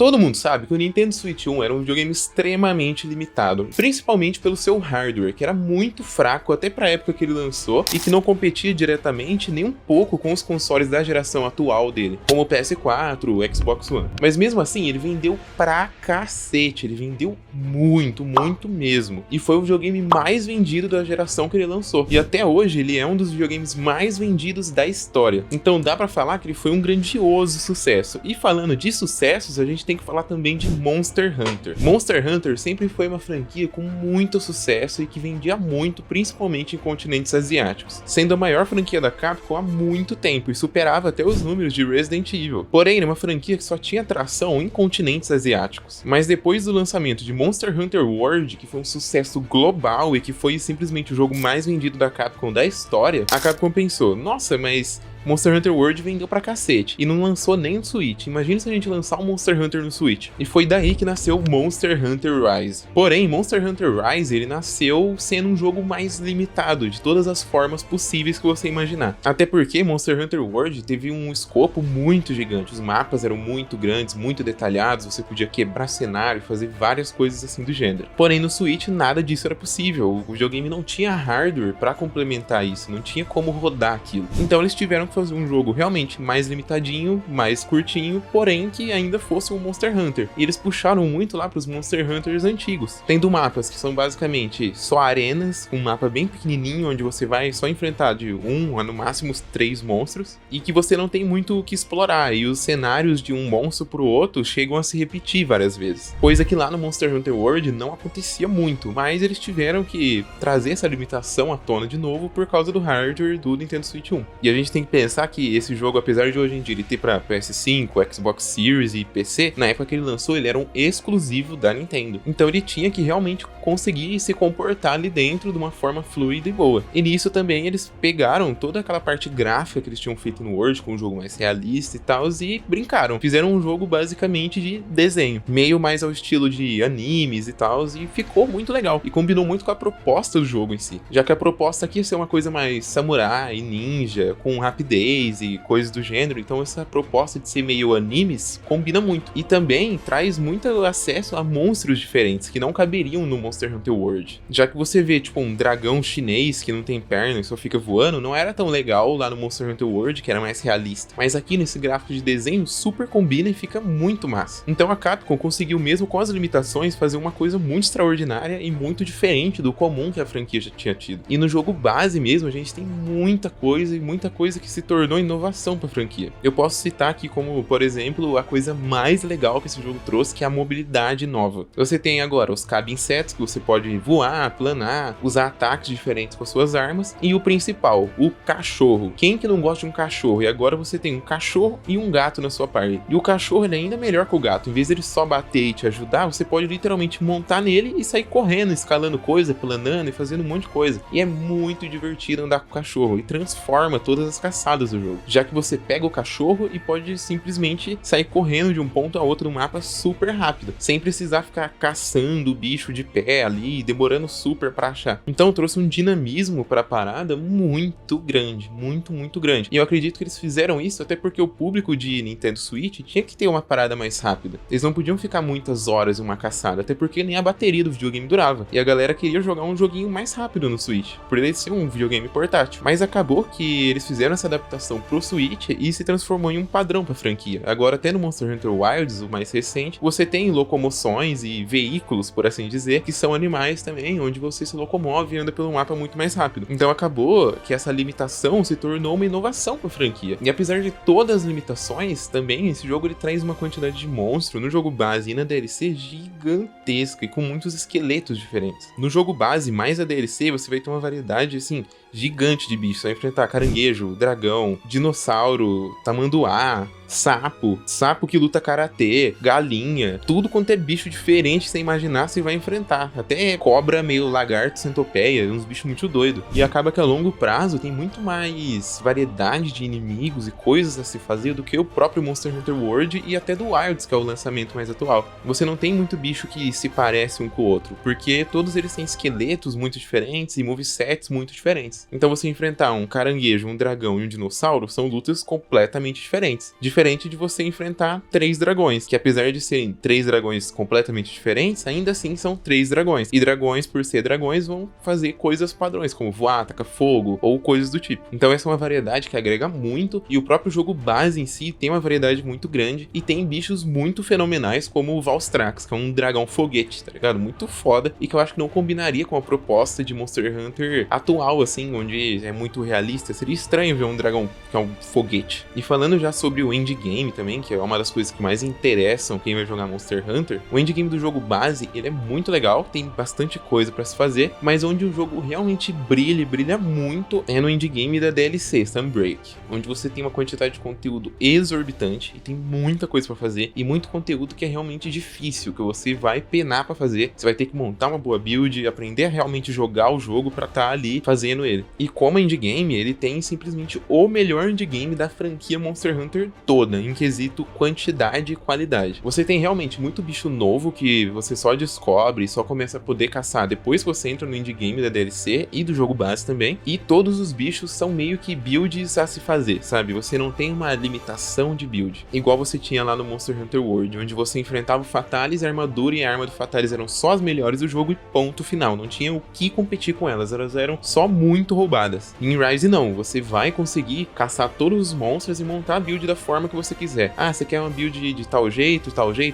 Todo mundo sabe que o Nintendo Switch 1 era um videogame extremamente limitado, principalmente pelo seu hardware, que era muito fraco até para a época que ele lançou e que não competia diretamente nem um pouco com os consoles da geração atual dele, como o PS4, o Xbox One. Mas mesmo assim, ele vendeu pra cacete, ele vendeu muito mesmo. E foi o videogame mais vendido da geração que ele lançou. E até hoje ele é um dos videogames mais vendidos da história. Então dá pra falar que ele foi um grandioso sucesso. E falando de sucessos, a gente tem que falar também de Monster Hunter. Monster Hunter sempre foi uma franquia com muito sucesso e que vendia muito, principalmente em continentes asiáticos, sendo a maior franquia da Capcom há muito tempo e superava até os números de Resident Evil. Porém, era uma franquia que só tinha atração em continentes asiáticos. Mas depois do lançamento de Monster Hunter World, que foi um sucesso global e que foi simplesmente o jogo mais vendido da Capcom da história, a Capcom pensou, nossa, mas Monster Hunter World vendeu pra cacete e não lançou nem no Switch. Imagina se a gente lançar um Monster Hunter no Switch. E foi daí que nasceu Monster Hunter Rise. Porém, Monster Hunter Rise, ele nasceu sendo um jogo mais limitado, de todas as formas possíveis que você imaginar. Até porque Monster Hunter World teve um escopo muito gigante. Os mapas eram muito grandes, muito detalhados, você podia quebrar cenário, fazer várias coisas assim do gênero. Porém, no Switch, nada disso era possível. O videogame não tinha hardware pra complementar isso, não tinha como rodar aquilo. Então eles tiveram que fazer um jogo realmente mais limitadinho, mais curtinho, porém que ainda fosse um Monster Hunter. E eles puxaram muito lá para os Monster Hunters antigos, tendo mapas que são basicamente só arenas, um mapa bem pequenininho, onde você vai só enfrentar de um a no máximo 3 monstros, e que você não tem muito o que explorar, e os cenários de um monstro pro outro chegam a se repetir várias vezes. Coisa que lá no Monster Hunter World não acontecia muito, mas eles tiveram que trazer essa limitação à tona de novo por causa do hardware do Nintendo Switch 1. E a gente tem que pensar que esse jogo, apesar de hoje em dia ele ter para PS5, Xbox Series e PC, na época que ele lançou ele era um exclusivo da Nintendo. Então ele tinha que realmente conseguir se comportar ali dentro de uma forma fluida e boa. E nisso também eles pegaram toda aquela parte gráfica que eles tinham feito no World, com um jogo mais realista e tal, e brincaram. Fizeram um jogo basicamente de desenho, meio mais ao estilo de animes e tal, e ficou muito legal. E combinou muito com a proposta do jogo em si, já que a proposta aqui ia ser uma coisa mais samurai, ninja, com rapidez e coisas do gênero, então essa proposta de ser meio animes combina muito. E também traz muito acesso a monstros diferentes que não caberiam no Monster Hunter World. Já que você vê, tipo, um dragão chinês que não tem perna e só fica voando, não era tão legal lá no Monster Hunter World, que era mais realista. Mas aqui nesse gráfico de desenho super combina e fica muito massa. Então a Capcom conseguiu, mesmo com as limitações, fazer uma coisa muito extraordinária e muito diferente do comum que a franquia já tinha tido. E no jogo base mesmo, a gente tem muita coisa e muita coisa que se tornou inovação para a franquia. Eu posso citar aqui como, por exemplo, a coisa mais legal que esse jogo trouxe, que é a mobilidade nova. Você tem agora os cab-insetos, que você pode voar, planar, usar ataques diferentes com as suas armas, e o principal, o cachorro. Quem que não gosta de um cachorro? E agora você tem um cachorro e um gato na sua party. E o cachorro ele é ainda melhor que o gato. Em vez de ele só bater e te ajudar, você pode literalmente montar nele e sair correndo, escalando coisa, planando e fazendo um monte de coisa. E é muito divertido andar com o cachorro e transforma todas as caçadas do jogo, já que você pega o cachorro e pode simplesmente sair correndo de um ponto a outro no mapa super rápido, sem precisar ficar caçando o bicho de pé ali, demorando super pra achar. Então trouxe um dinamismo pra parada muito grande, muito grande. E eu acredito que eles fizeram isso até porque o público de Nintendo Switch tinha que ter uma parada mais rápida. Eles não podiam ficar muitas horas em uma caçada, até porque nem a bateria do videogame durava. E a galera queria jogar um joguinho mais rápido no Switch, por ele ser um videogame portátil. Mas acabou que eles fizeram essa adaptação pro Switch e se transformou em um padrão pra franquia. Agora até no Monster Hunter Wilds, o mais recente, você tem locomoções e veículos, por assim dizer, que são animais também, onde você se locomove e anda pelo mapa muito mais rápido. Então acabou que essa limitação se tornou uma inovação pra franquia. E apesar de todas as limitações, também esse jogo ele traz uma quantidade de monstro no jogo base e na DLC gigantesca e com muitos esqueletos diferentes. No jogo base, mais a DLC, você vai ter uma variedade, assim, gigante de bichos. Você vai enfrentar caranguejo, dragão, dinossauro, tamanduá, sapo que luta karatê, galinha, tudo quanto é bicho diferente que você imaginar, você vai enfrentar. Até cobra, meio lagarto, centopeia, uns bichos muito doidos. E acaba que a longo prazo tem muito mais variedade de inimigos e coisas a se fazer do que o próprio Monster Hunter World e até do Wilds, que é o lançamento mais atual. Você não tem muito bicho que se parece um com o outro, porque todos eles têm esqueletos muito diferentes e movesets muito diferentes. Então você enfrentar um caranguejo, um dragão e um dinossauro são lutas completamente diferentes. Diferente de você enfrentar 3 dragões, que apesar de serem 3 dragões completamente diferentes, ainda assim são 3 dragões. E dragões, por ser dragões, vão fazer coisas padrões, como voar, atacar fogo ou coisas do tipo. Então essa é uma variedade que agrega muito, e o próprio jogo base em si tem uma variedade muito grande, e tem bichos muito fenomenais, como o Valstrax, que é um dragão foguete, tá ligado? Muito foda, e que eu acho que não combinaria com a proposta de Monster Hunter atual, assim, onde é muito realista. Seria estranho ver um dragão que é um foguete. E falando já sobre o endgame também, que é uma das coisas que mais interessam quem vai jogar Monster Hunter, o endgame do jogo base, ele é muito legal, tem bastante coisa pra se fazer, mas onde o jogo realmente brilha muito é no endgame da DLC, Sunbreak, onde você tem uma quantidade de conteúdo exorbitante e tem muita coisa pra fazer, e muito conteúdo que é realmente difícil, que você vai penar pra fazer. Você vai ter que montar uma boa build, aprender a realmente jogar o jogo pra estar ali fazendo ele. E como endgame, ele tem simplesmente o melhor endgame da franquia Monster Hunter toda, em quesito quantidade e qualidade. Você tem realmente muito bicho novo que você só descobre e só começa a poder caçar depois que você entra no endgame da DLC e do jogo base também, e todos os bichos são meio que builds a se fazer, sabe? Você não tem uma limitação de build, igual você tinha lá no Monster Hunter World, onde você enfrentava o Fatalis, a armadura e a arma do Fatalis eram só as melhores do jogo e ponto final, não tinha o que competir com elas, elas eram só muito roubadas. E em Rise não, você vai conseguir caçar todos os monstros e montar a build da forma que você quiser. Ah, você quer uma build de tal jeito,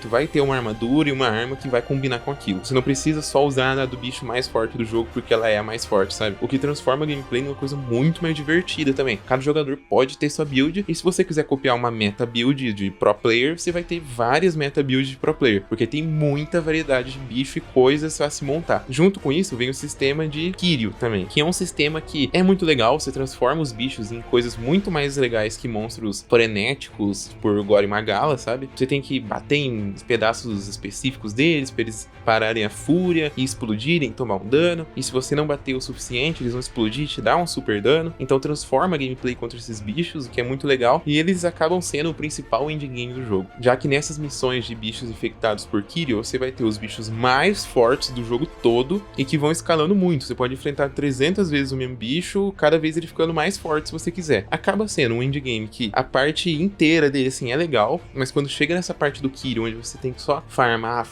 vai ter uma armadura e uma arma que vai combinar com aquilo. Você não precisa só usar a do bicho mais forte do jogo porque ela é a mais forte, sabe? O que transforma a gameplay numa coisa muito mais divertida também. Cada jogador pode ter sua build, e se você quiser copiar uma meta build de pro player, você vai ter várias meta builds de pro player, porque tem muita variedade de bicho e coisas a se montar. Junto com isso vem o sistema de Kiryu também, que é um sistema que é muito legal. Você transforma os bichos em coisas muito mais legais que monstros frenéticos por Gore Magala, sabe? Você tem que bater em pedaços específicos deles pra eles pararem a fúria e explodirem, tomar um dano, e se você não bater o suficiente, eles vão explodir e te dar um super dano. Então transforma a gameplay contra esses bichos, o que é muito legal, e eles acabam sendo o principal endgame do jogo, já que nessas missões de bichos infectados por Kiryu, você vai ter os bichos mais fortes do jogo todo e que vão escalando muito. Você pode enfrentar 300 vezes o mesmo bicho, cada vez ele ficando mais forte se você quiser. Acaba sendo um endgame que a parte inteira dele, assim, é legal, mas quando chega nessa parte do Kiryu, onde você tem que só farmar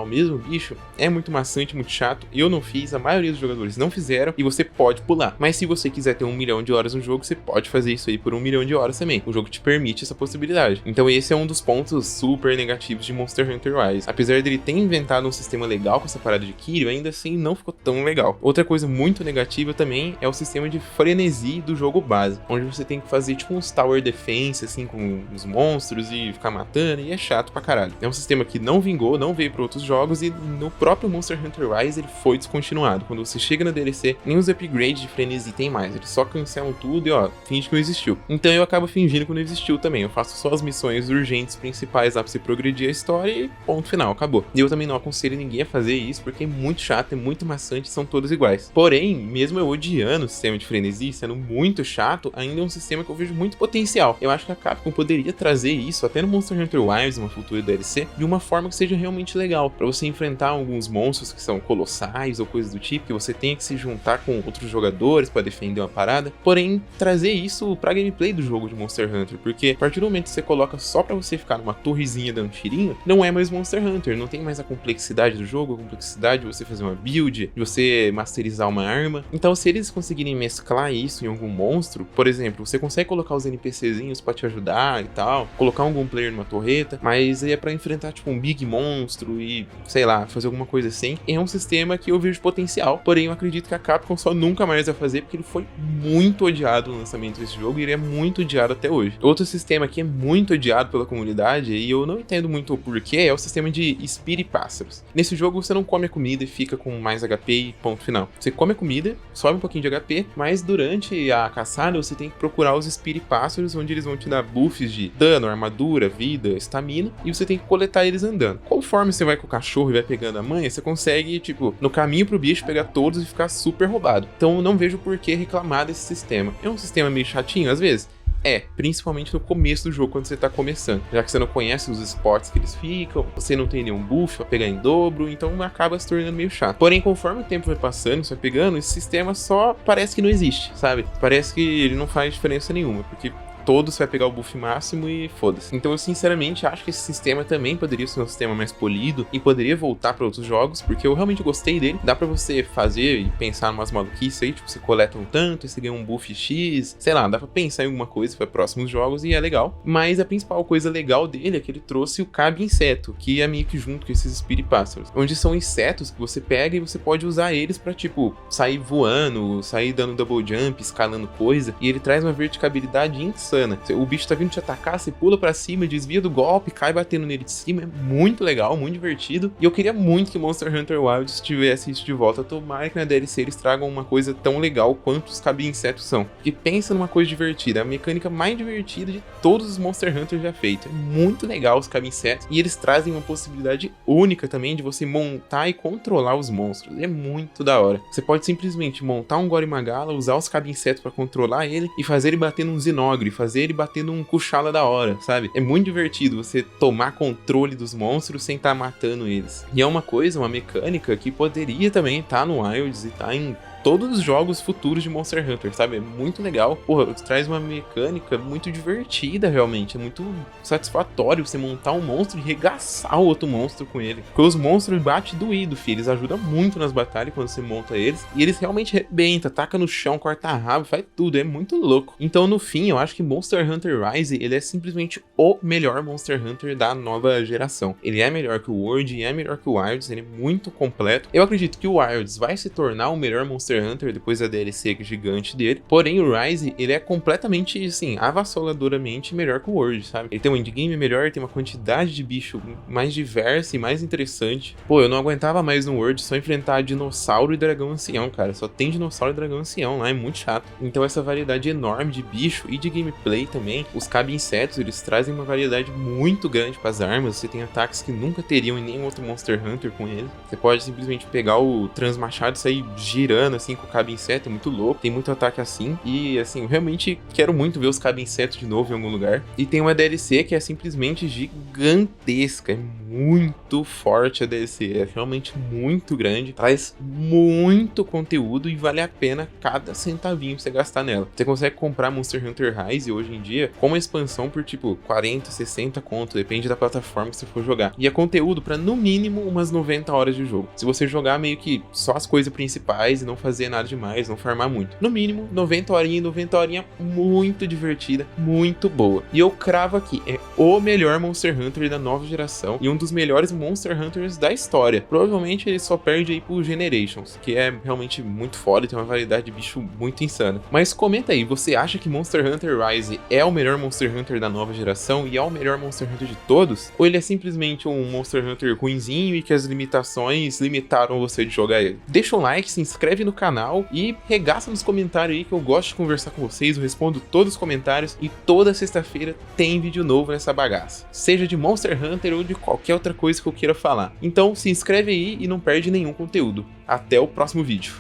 o mesmo bicho, é muito maçante, muito chato. Eu não fiz, a maioria dos jogadores não fizeram, e você pode pular. Mas se você quiser ter 1 milhão de horas no jogo, você pode fazer isso aí por 1 milhão de horas também. O jogo te permite essa possibilidade. Então esse é um dos pontos super negativos de Monster Hunter Rise. Apesar dele ter inventado um sistema legal com essa parada de Kiryu, ainda assim não ficou tão legal. Outra coisa muito negativa também é o sistema de frenesi do jogo base, onde você tem que fazer tipo uns tower defense, assim, com os monstros e ficar matando, e é chato pra caralho. É um sistema que não vingou, não veio pra outros jogos, e no próprio Monster Hunter Rise ele foi descontinuado. Quando você chega na DLC, nem os upgrades de frenesi tem mais, eles só cancelam tudo e ó, finge que não existiu. Então eu acabo fingindo que não existiu também, eu faço só as missões urgentes principais lá pra você progredir a história e ponto final, acabou. E eu também não aconselho ninguém a fazer isso, porque é muito chato, é muito maçante, são todos iguais. Porém, mesmo eu odiando o sistema de frenesi, sendo muito chato, ainda é um sistema que eu vejo muito potencial. Eu acho que a Capcom poderia trazer isso até no Monster Hunter Wilds, uma futura DLC, de uma forma que seja realmente legal, pra você enfrentar alguns monstros que são colossais ou coisas do tipo, que você tenha que se juntar com outros jogadores pra defender uma parada, porém trazer isso pra gameplay do jogo de Monster Hunter, porque a partir do momento que você coloca só pra você ficar numa torrezinha dando tirinho, não é mais Monster Hunter, não tem mais a complexidade do jogo, a complexidade de você fazer uma build, de você masterizar uma arma. Então se eles conseguirem mesclar isso em algum monstro, por exemplo, você consegue colocar os NPCzinhos pra te ajudar e tal, colocar algum player numa torreta, mas aí é pra enfrentar tipo um big monstro e, sei lá, fazer alguma coisa assim. É um sistema que eu vejo potencial, porém eu acredito que a Capcom só nunca mais vai fazer, porque ele foi muito odiado no lançamento desse jogo e ele é muito odiado até hoje. Outro sistema que é muito odiado pela comunidade, e eu não entendo muito o porquê, é o sistema de espíripássaros. Nesse jogo você não come a comida e fica com mais HP e ponto final. Você come a comida, sobe um pouquinho de HP, mas durante a caçada você tem que procurar os espíripássaros, onde eles vão te dar buffs de dano, armadura, vida, estamina, e você tem que coletar eles andando. Conforme você vai com o cachorro e vai pegando a manha, você consegue, tipo, no caminho pro bicho, pegar todos e ficar super roubado. Então eu não vejo por que reclamar desse sistema. É um sistema meio chatinho às vezes? É, principalmente no começo do jogo, quando você tá começando. Já que você não conhece os spots que eles ficam, você não tem nenhum buff pra pegar em dobro, então acaba se tornando meio chato. Porém, conforme o tempo vai passando, você vai pegando, esse sistema só parece que não existe, sabe? Parece que ele não faz diferença nenhuma, porque todos você vai pegar o buff máximo e foda-se. Então eu sinceramente acho que esse sistema também poderia ser um sistema mais polido e poderia voltar para outros jogos, porque eu realmente gostei dele. Dá pra você fazer e pensar em umas maluquices aí, tipo, você coleta um tanto e você ganha um buff X, sei lá, dá pra pensar em alguma coisa para próximos jogos e é legal. Mas a principal coisa legal dele é que ele trouxe o Cabe Inseto, que é meio que junto com esses Spirit Pássaros, onde são insetos que você pega e você pode usar eles pra, tipo, sair voando, sair dando double jump, escalando coisa, e ele traz uma verticabilidade insana. O bicho tá vindo te atacar, você pula pra cima, desvia do golpe, cai batendo nele de cima, é muito legal, muito divertido, e eu queria muito que Monster Hunter Wilds tivesse isso de volta. Tomara que na DLC eles tragam uma coisa tão legal quanto os Cabe Insetos são, porque pensa numa coisa divertida, é a mecânica mais divertida de todos os Monster Hunter já feitos. É muito legal os Cabe Insetos, e eles trazem uma possibilidade única também de você montar e controlar os monstros. É muito da hora. Você pode simplesmente montar um Gore Magala, usar os Cabe Insetos pra controlar ele e fazer ele bater num Zinogre, fazer ele bater num Kuchala da hora, sabe? É muito divertido você tomar controle dos monstros sem estar matando eles. E é uma coisa, uma mecânica que poderia também estar no Wilds e estar em todos os jogos futuros de Monster Hunter, sabe? É muito legal. Porra, traz uma mecânica muito divertida, realmente. É muito satisfatório você montar um monstro e regaçar o outro monstro com ele. Porque os monstros batem doído, filho. Eles ajudam muito nas batalhas quando você monta eles. E eles realmente arrebentam, taca no chão, corta rabo, faz tudo. É muito louco. Então, no fim, eu acho que Monster Hunter Rise, ele é simplesmente o melhor Monster Hunter da nova geração. Ele é melhor que o World e é melhor que o Wilds. Ele é muito completo. Eu acredito que o Wilds vai se tornar o melhor Monster Hunter depois da DLC gigante dele, porém o Rise, ele é completamente, assim, avassaladoramente melhor que o World, sabe? Ele tem um endgame melhor, tem uma quantidade de bicho mais diversa e mais interessante. Pô, eu não aguentava mais no World só enfrentar dinossauro e dragão ancião, cara, só tem dinossauro e dragão ancião lá, é muito chato. Então essa variedade enorme de bicho e de gameplay também, os Cabe Insetos, eles trazem uma variedade muito grande para as armas, você tem ataques que nunca teriam em nenhum outro Monster Hunter com ele. Você pode simplesmente pegar o Transmachado e sair girando, assim, com o Cabe Inseto, é muito louco, tem muito ataque assim, e assim, eu realmente quero muito ver os Cabe Insetos de novo em algum lugar. E tem uma DLC que é simplesmente gigantesca, é muito forte a DLC, é realmente muito grande, traz muito conteúdo e vale a pena cada centavinho que você gastar nela. Você consegue comprar Monster Hunter Rise hoje em dia com uma expansão por tipo 40, 60 conto, depende da plataforma que você for jogar. E é conteúdo para no mínimo umas 90 horas de jogo. Se você jogar meio que só as coisas principais e não fazer nada demais, não farmar muito. No mínimo, 90 horinha muito divertida, muito boa. E eu cravo aqui, é o melhor Monster Hunter da nova geração e um dos melhores Monster Hunters da história. Provavelmente ele só perde aí pro Generations, que é realmente muito foda e tem uma variedade de bicho muito insana. Mas comenta aí, você acha que Monster Hunter Rise é o melhor Monster Hunter da nova geração e é o melhor Monster Hunter de todos? Ou ele é simplesmente um Monster Hunter ruinzinho e que as limitações limitaram você de jogar ele? Deixa um like, se inscreve no canal e regaça nos comentários aí que eu gosto de conversar com vocês, eu respondo todos os comentários e toda sexta-feira tem vídeo novo nessa bagaça, seja de Monster Hunter ou de qualquer outra coisa que eu queira falar. Então se inscreve aí e não perde nenhum conteúdo. Até o próximo vídeo.